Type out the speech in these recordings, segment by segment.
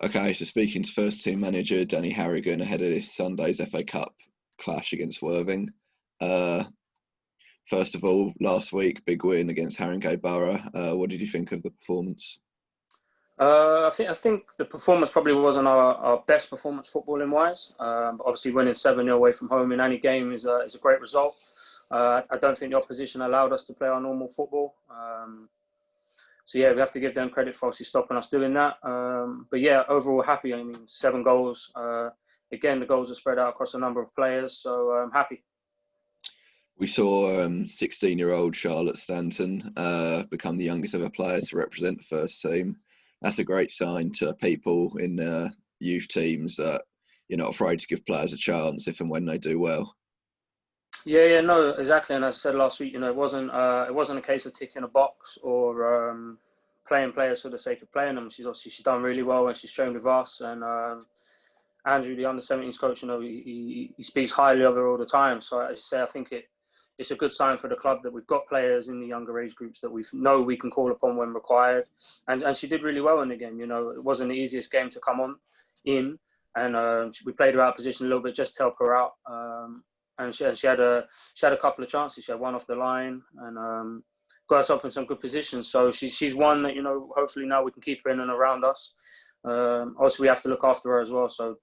Okay, so speaking to first team manager Danny Harrigan ahead of this Sunday's FA Cup clash against Worthing. Uh, First of all, last week, big win against Haringey Borough. What did you think of the performance? I think the performance probably wasn't our best performance footballing wise. But obviously, winning 7-0 away from home in any game is a great result. I don't think the opposition allowed us to play our normal football. So yeah, we have to give them credit for obviously stopping us doing that. But yeah, overall happy. I mean, 7 goals. Again, the goals are spread out across a number of players, so I'm happy. We saw 16-year-old Charlotte Stanton become the youngest ever player to represent the first team. That's a great sign to people in youth teams that you're not afraid to give players a chance if and when they do well. Yeah, no, exactly. And as I said last week, it wasn't a case of ticking a box or playing players for the sake of playing them. She's done really well and she's trained with us. And Andrew, the under-17s coach, he speaks highly of her all the time. So as you say, I think it's a good sign for the club that we've got players in the younger age groups that we know we can call upon when required. And she did really well in the game. It wasn't the easiest game to come on in. And we played her out of position a little bit just to help her out. And she had a couple of chances. She had one off the line and got herself in some good positions. So she's one that hopefully now we can keep her in and around us. Also, we have to look after her as well. So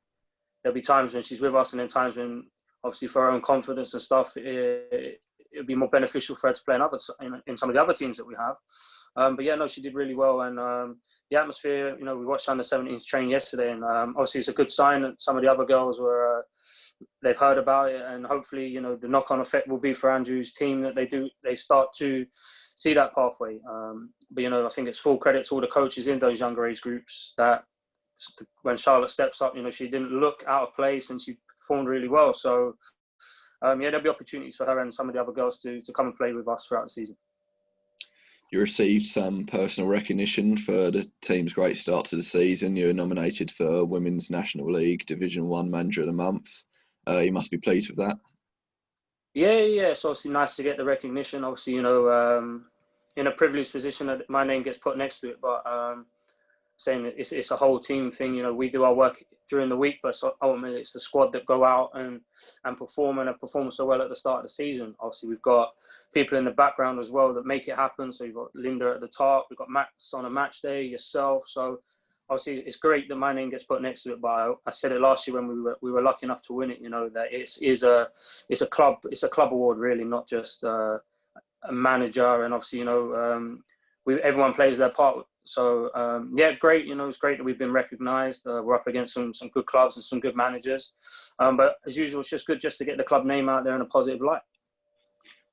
there'll be times when she's with us, and then times when obviously for her own confidence and stuff, it'll be more beneficial for her to play in some of the other teams that we have. But yeah, no, she did really well, and the atmosphere. We watched under-17s train yesterday, and obviously it's a good sign that some of the other girls were. They've heard about it, and hopefully, the knock-on effect will be for Andrew's team that they start to see that pathway. But I think it's full credit to all the coaches in those younger age groups that when Charlotte steps up, she didn't look out of place and she performed really well. So yeah, there'll be opportunities for her and some of the other girls to come and play with us throughout the season. You received some personal recognition for the team's great start to the season. You were nominated for Women's National League Division 1 Manager of the Month. You must be pleased with that. Yeah. It's obviously nice to get the recognition. Obviously, in a privileged position that my name gets put next to it, but saying that it's a whole team thing. We do our work during the week, but ultimately it's the squad that go out and perform and have performed so well at the start of the season. Obviously, we've got people in the background as well that make it happen. So you've got Linda at the top, we've got Max on a match day, yourself. So obviously it's great that my name gets put next to it. But I said it last year when we were lucky enough to win it. That it's a club award really, not just a manager. And obviously everyone plays their part. So yeah, great. It's great that we've been recognised. We're up against some good clubs and some good managers. But as usual, it's just good just to get the club name out there in a positive light.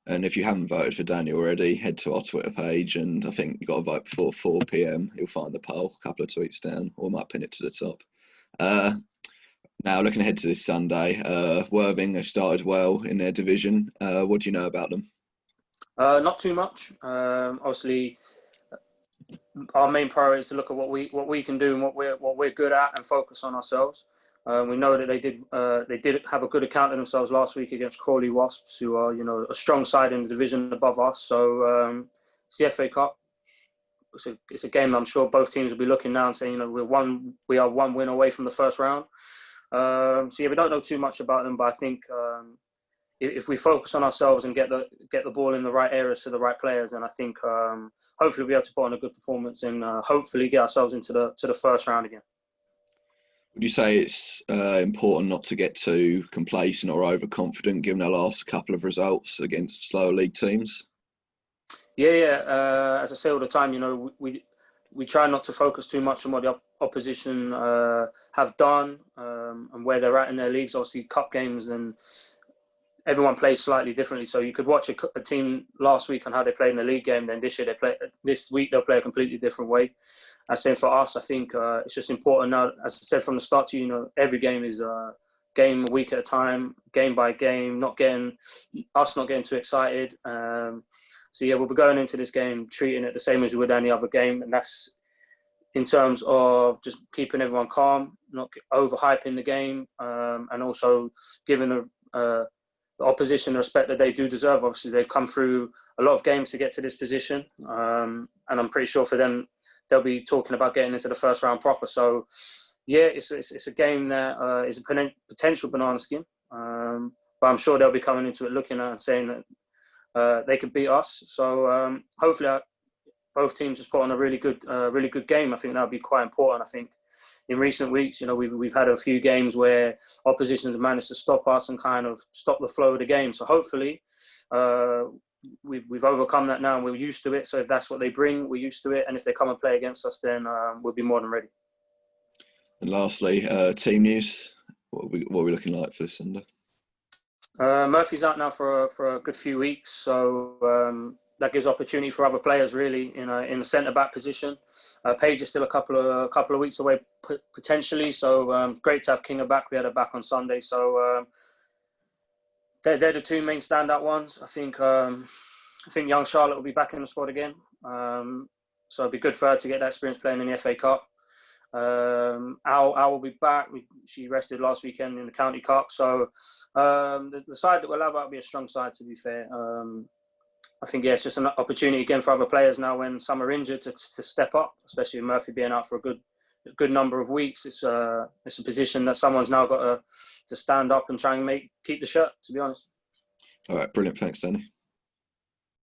And if you haven't voted for Danny already, head to our Twitter page, and I think you've got to vote before 4 p.m. You'll find the poll a couple of tweets down, or might pin it to the top. Now, looking ahead to this Sunday, Worthing have started well in their division. What do you know about them? Not too much. Obviously, our main priority is to look at what we can do and what we're good at, and focus on ourselves. We know that they did have a good account of themselves last week against Crawley Wasps, who are a strong side in the division above us. So it's the FA Cup. It's a game I'm sure both teams will be looking now and saying we are one win away from the first round. So yeah, we don't know too much about them, but I think if we focus on ourselves and get the ball in the right areas to the right players, and I think hopefully we'll be able to put on a good performance and hopefully get ourselves into the first round again. Would you say it's important not to get too complacent or overconfident given our last couple of results against slower league teams? Yeah. As I say all the time, we try not to focus too much on what the opposition have done and where they're at in their leagues. Obviously, cup games and everyone plays slightly differently. So you could watch a team last week on how they played in the league game. Then this week they'll play a completely different way. I say for us, I think it's just important now. As I said from the start to you, every game is a game a week at a time, game by game. Not getting too excited. So yeah, we'll be going into this game treating it the same as we would any other game, and that's in terms of just keeping everyone calm, not overhyping the game, and also giving the opposition the respect that they do deserve. Obviously, they've come through a lot of games to get to this position, and I'm pretty sure for them, they'll be talking about getting into the first round proper. So yeah, it's a game that is a potential banana skin. But I'm sure they'll be coming into it looking at and saying that they could beat us. So hopefully both teams just put on a really good game. I think that would be quite important. I think in recent weeks, we've had a few games where oppositions have managed to stop us and kind of stop the flow of the game. So hopefully we've overcome that now and we're used to it. So if that's what they bring, we're used to it. And if they come and play against us, then we'll be more than ready. And lastly, team news. What are we looking like for this Sunday? Murphy's out now for a good few weeks, so that gives opportunity for other players really in the centre back position. Page is still a couple of weeks away potentially, so great to have Kinga back. We had her back on Sunday, so they're the two main standout ones. I think young Charlotte will be back in the squad again, so it'd be good for her to get that experience playing in the FA Cup. Al will be back. She rested last weekend in the County Cup, so the side that we'll have will be a strong side, to be fair. I think it's just an opportunity again for other players now when some are injured to step up, especially with Murphy being out for a good number of weeks. It's a position that someone's now got to stand up and try and keep the shirt, to be honest. All right, brilliant. Thanks, Danny.